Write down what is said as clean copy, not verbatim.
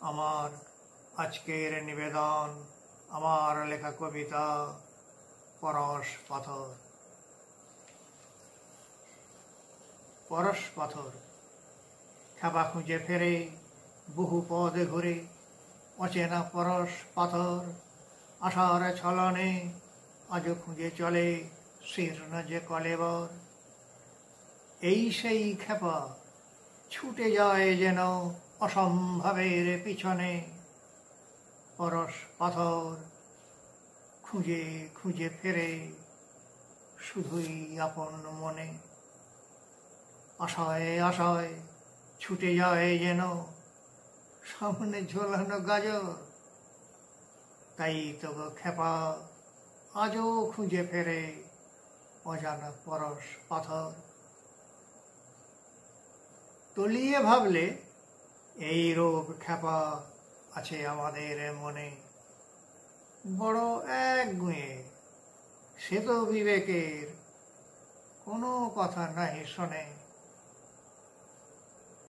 আমার আজকের নিবেদন, আমার লেখা কবিতা পরশ পাথর। পরশ পাথর খেপা খুঁজে ফেরে বহু পদে ঘুরে, অচেনা পরশ পাথর আশার ছলনে আজও খুঁজে চলে শীর্ণ যে কলেবর। এই সেই খেপা ছুটে যায় যেন অসম্ভবের পিছনে, পরশ পাথর খুঁজে খুঁজে ফেরে শুধুই আপন মনে। আশায় আশায় ছুটে যায় যেন সামনে ঝোলানো গাজর, তাই তো খেপা আজও খুঁজে ফেরে অজানা পরশ পাথর। তলিয়ে ভাবলে এই রূপ খেপা আছে আমাদের মনে, বড় একগুঁয়ে সে তো বিবেকের কোনো কথা নাই শোনে।